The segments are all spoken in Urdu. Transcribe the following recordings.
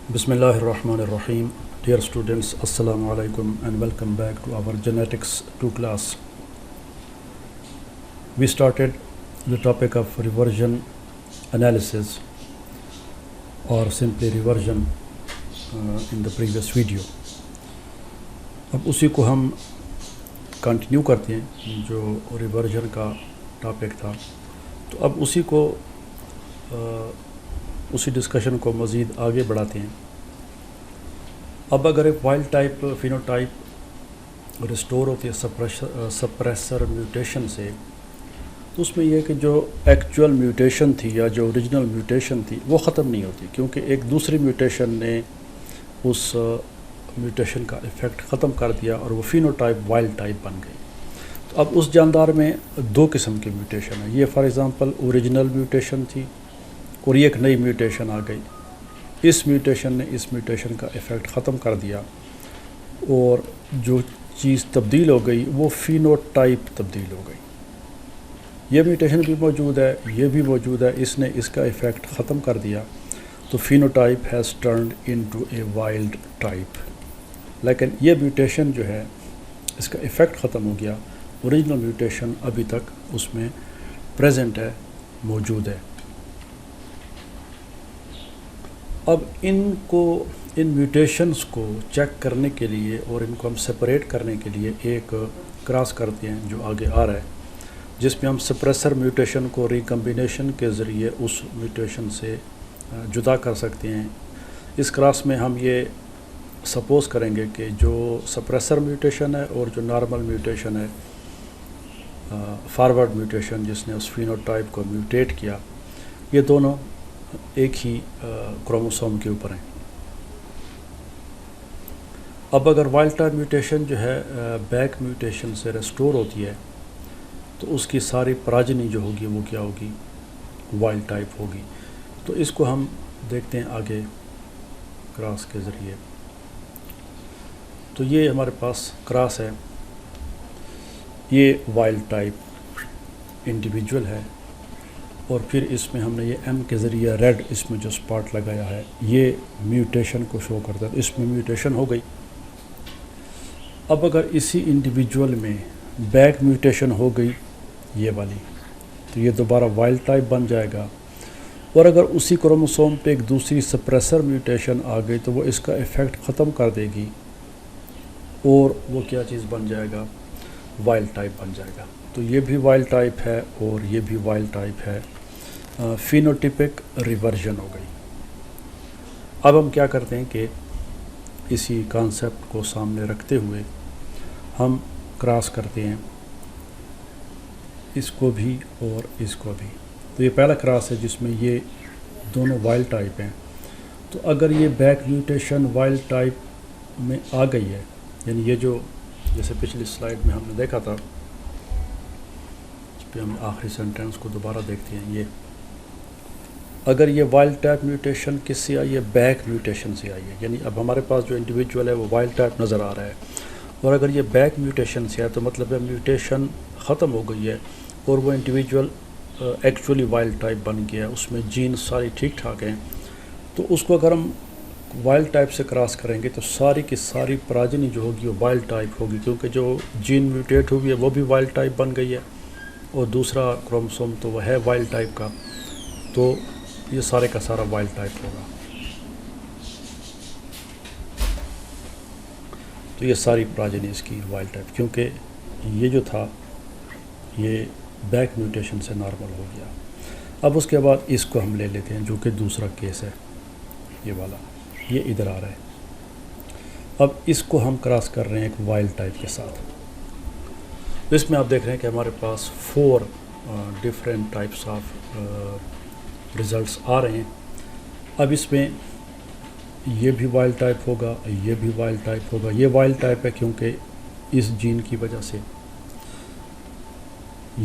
Bismillah ar-Rahman ar-Rahim. Dear students, Assalamu alaikum and welcome back to our Genetics 2 class. We started the topic of reversion analysis or simply reversion in the previous video. اب اسی کو ہم کنٹینیو کرتے ہیں جو ریورژن کا ٹاپک تھا. تو اب اسی ڈسکشن کو مزید آگے بڑھاتے ہیں. اب اگر ایک وائلڈ ٹائپ فینوٹائپ ریسٹور ہوتی ہے سپریسر میوٹیشن سے، تو اس میں یہ ہے کہ جو ایکچوئل میوٹیشن تھی یا جو اوریجنل میوٹیشن تھی وہ ختم نہیں ہوتی، کیونکہ ایک دوسری میوٹیشن نے اس میوٹیشن کا ایفیکٹ ختم کر دیا اور وہ فینوٹائپ وائلڈ ٹائپ بن گئی. تو اب اس جاندار میں دو قسم کی میوٹیشن ہے. یہ فار ایگزامپل اوریجنل میوٹیشن تھی اور یہ ایک نئی میوٹیشن آ گئی. اس میوٹیشن نے اس میوٹیشن کا ایفیکٹ ختم کر دیا اور جو چیز تبدیل ہو گئی وہ فینوٹائپ تبدیل ہو گئی. یہ میوٹیشن بھی موجود ہے، یہ بھی موجود ہے، اس نے اس کا ایفیکٹ ختم کر دیا. تو phenotype has turned into a wild type. لیکن یہ میوٹیشن جو ہے اس کا ایفیکٹ ختم ہو گیا، اوریجنل میوٹیشن ابھی تک اس میں پریزنٹ ہے، موجود ہے. اب ان میوٹیشنز کو چیک کرنے کے لیے اور ان کو ہم سپریٹ کرنے کے لیے ایک کراس کرتے ہیں جو آگے آ رہا ہے، جس میں ہم سپریسر میوٹیشن کو ریکمبینیشن کے ذریعے اس میوٹیشن سے جدا کر سکتے ہیں. اس کراس میں ہم یہ سپوز کریں گے کہ جو سپریسر میوٹیشن ہے اور جو نارمل میوٹیشن ہے، فارورڈ میوٹیشن جس نے اس فینوٹائپ کو میوٹیٹ کیا، یہ دونوں ایک ہی کروموسوم کے اوپر ہیں. اب اگر وائلڈ ٹائپ میوٹیشن جو ہے بیک میوٹیشن سے ریسٹور ہوتی ہے تو اس کی ساری پراجنی جو ہوگی وہ کیا ہوگی؟ وائلڈ ٹائپ ہوگی. تو اس کو ہم دیکھتے ہیں آگے کراس کے ذریعے. تو یہ ہمارے پاس کراس ہے، یہ وائلڈ ٹائپ انڈیویجول ہے، اور پھر اس میں ہم نے یہ ایم کے ذریعے ریڈ اس میں جو سپاٹ لگایا ہے یہ میوٹیشن کو شو کرتا ہے. اس میں میوٹیشن ہو گئی. اب اگر اسی انڈیویجول میں بیک میوٹیشن ہو گئی یہ والی، تو یہ دوبارہ وائلڈ ٹائپ بن جائے گا. اور اگر اسی کروموسوم پہ ایک دوسری سپریسر میوٹیشن آ گئی تو وہ اس کا ایفیکٹ ختم کر دے گی اور وہ کیا چیز بن جائے گا؟ وائلڈ ٹائپ بن جائے گا. تو یہ بھی وائلڈ ٹائپ ہے اور یہ بھی وائلڈ ٹائپ ہے. فینوٹیپک ریورژن ہو گئی. اب ہم کیا کرتے ہیں کہ اسی کانسیپٹ کو سامنے رکھتے ہوئے ہم کراس کرتے ہیں اس کو بھی اور اس کو بھی. تو یہ پہلا کراس ہے جس میں یہ دونوں وائلڈ ٹائپ ہیں. تو اگر یہ بیک میوٹیشن وائلڈ ٹائپ میں آ گئی ہے، یعنی یہ جو جیسے پچھلی سلائیڈ میں ہم نے دیکھا تھا، اس پہ ہم آخری سینٹینس کو دوبارہ دیکھتے ہیں. یہ اگر یہ وائلڈ ٹائپ میوٹیشن کس سے آئی ہے؟ بیک میوٹیشن سے آئی ہے. یعنی اب ہمارے پاس جو انڈیویجول ہے وہ وائلڈ ٹائپ نظر آ رہا ہے، اور اگر یہ بیک میوٹیشن سے ہے تو مطلب ہے میوٹیشن ختم ہو گئی ہے اور وہ انڈیویجول ایکچولی وائلڈ ٹائپ بن گیا ہے. اس میں جین ساری ٹھیک ٹھاک ہیں. تو اس کو اگر ہم وائلڈ ٹائپ سے کراس کریں گے تو ساری کی ساری پراجنی جو ہوگی وہ وائلڈ ٹائپ ہوگی، کیونکہ جو جین میوٹیٹ ہوئی ہے وہ بھی وائلڈ ٹائپ بن گئی ہے اور دوسرا کروموسوم تو وہ ہے وائلڈ ٹائپ کا. تو یہ سارے کا سارا وائلڈ ٹائپ ہوگا. تو یہ ساری پراجنی اس کی وائلڈ ٹائپ، کیونکہ یہ جو تھا یہ بیک میوٹیشن سے نارمل ہو گیا. اب اس کے بعد اس کو ہم لے لیتے ہیں جو کہ دوسرا کیس ہے، یہ والا، یہ ادھر آ رہا ہے. اب اس کو ہم کراس کر رہے ہیں ایک وائلڈ ٹائپ کے ساتھ. اس میں آپ دیکھ رہے ہیں کہ ہمارے پاس 4 ڈفرینٹ ٹائپس آف ریزلٹس آ رہے ہیں. اب اس میں یہ بھی وائلڈ ٹائپ ہوگا، یہ بھی وائلڈ ٹائپ ہوگا. یہ وائلڈ ٹائپ ہے کیونکہ اس جین کی وجہ سے.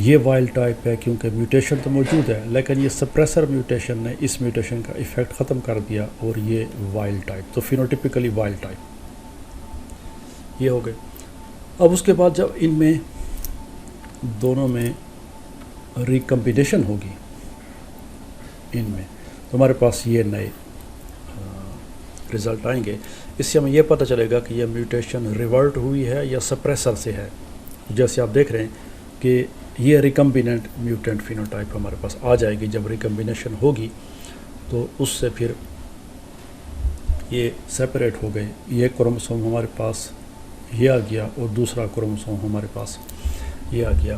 یہ وائلڈ ٹائپ ہے کیونکہ میوٹیشن تو موجود ہے لیکن یہ سپریسر میوٹیشن نے اس میوٹیشن کا ایفیکٹ ختم کر دیا اور یہ وائلڈ ٹائپ. تو فینوٹیپیکلی وائلڈ ٹائپ یہ ہو گئے. اب اس کے بعد جب ان میں دونوں میں ریکمبینیشن ہوگی ان میں، تو ہمارے پاس یہ نئے رزلٹ آئیں گے، اس سے ہمیں یہ پتہ چلے گا کہ یہ میوٹیشن ریورٹ ہوئی ہے یا سپریسر سے ہے. جیسے آپ دیکھ رہے ہیں کہ یہ ریکمبیننٹ میوٹینٹ فینوٹائپ ہمارے پاس آ جائے گی. جب ریکمبینیشن ہوگی تو اس سے پھر یہ سیپریٹ ہو گئے، یہ کروموسوم ہمارے پاس یہ آ گیا اور دوسرا کروموسوم ہمارے پاس یہ آ گیا.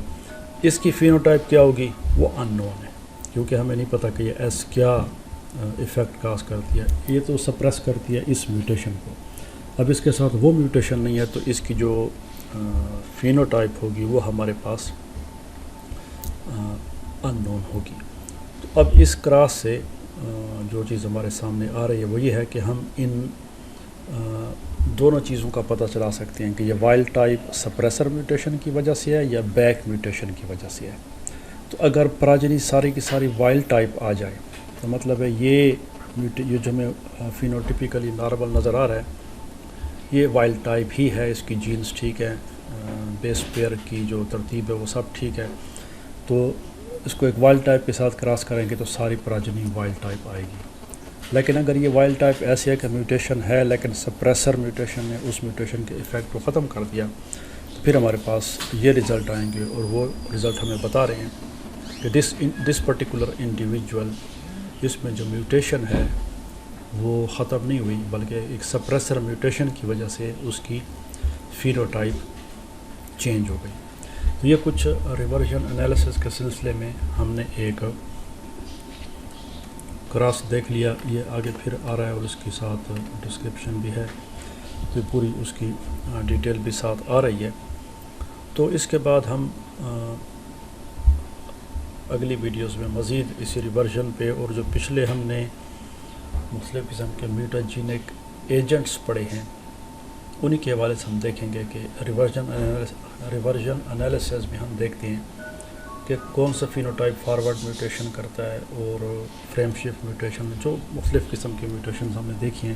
اس کی فینوٹائپ کیا ہوگی وہ ان نون ہے، کیونکہ ہمیں نہیں پتہ کہ یہ ایس کیا ایفیکٹ کاز کرتی ہے. یہ تو سپریس کرتی ہے اس میوٹیشن کو. اب اس کے ساتھ وہ میوٹیشن نہیں ہے تو اس کی جو فینوٹائپ ہوگی وہ ہمارے پاس ان نون ہوگی. تو اب اس کراس سے جو چیز ہمارے سامنے آ رہی ہے وہ یہ ہے کہ ہم ان دونوں چیزوں کا پتہ چلا سکتے ہیں کہ یہ وائلڈ ٹائپ سپریسر میوٹیشن کی وجہ سے ہے یا بیک میوٹیشن کی وجہ سے ہے. تو اگر پراجنی ساری کی ساری وائلڈ ٹائپ آ جائے تو مطلب ہے یہ جو ہمیں فینوٹیپیکلی نارمل نظر آ رہا ہے یہ وائلڈ ٹائپ ہی ہے. اس کی جینز ٹھیک ہے، بیس پیئر کی جو ترتیب ہے وہ سب ٹھیک ہے. تو اس کو ایک وائلڈ ٹائپ کے ساتھ کراس کریں گے تو ساری پراجنی وائلڈ ٹائپ آئے گی. لیکن اگر یہ وائلڈ ٹائپ ایسی ہے کہ میوٹیشن ہے لیکن سپریسر میوٹیشن نے اس میوٹیشن کے ایفیکٹ کو ختم کر دیا تو پھر ہمارے پاس یہ رزلٹ آئیں گے. اور وہ رزلٹ ہمیں بتا رہے ہیں کہ دس پرٹیکولر انڈیویجول اس میں جو میوٹیشن ہے وہ ختم نہیں ہوئی بلکہ ایک سپریسر میوٹیشن کی وجہ سے اس کی فینوٹائپ چینج ہو گئی. تو یہ کچھ ریورژن انالیسس کے سلسلے میں ہم نے ایک کراس دیکھ لیا. یہ آگے پھر آ رہا ہے اور اس کے ساتھ ڈسکرپشن بھی ہے، تو پوری اس کی ڈیٹیل بھی ساتھ آ رہی ہے. تو اس کے بعد ہم اگلی ویڈیوز میں مزید اسی ریورژن پہ اور جو پچھلے ہم نے مختلف قسم کے میوٹاجینک ایجنٹس پڑھے ہیں انہی کے حوالے سے ہم دیکھیں گے کہ ریورژن انالیسس میں ہم دیکھتے ہیں کہ کون سا فینوٹائپ فارورڈ میوٹیشن کرتا ہے اور فریم شفٹ میوٹیشن جو مختلف قسم کی میوٹیشنز ہم نے دیکھی ہیں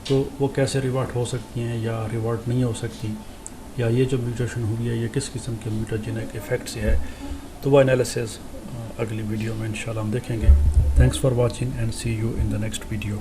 تو وہ کیسے ریورٹ ہو سکتی ہیں یا ریورٹ نہیں ہو سکتی، یا یہ جو میوٹیشن ہوئی ہے یہ کس قسم کے میوٹاجینک ایفیکٹ سے ہے. تو وہ انالیسز اگلی ویڈیو میں انشاءاللہ ہم دیکھیں گے. Thanks for watching and see you in the next video.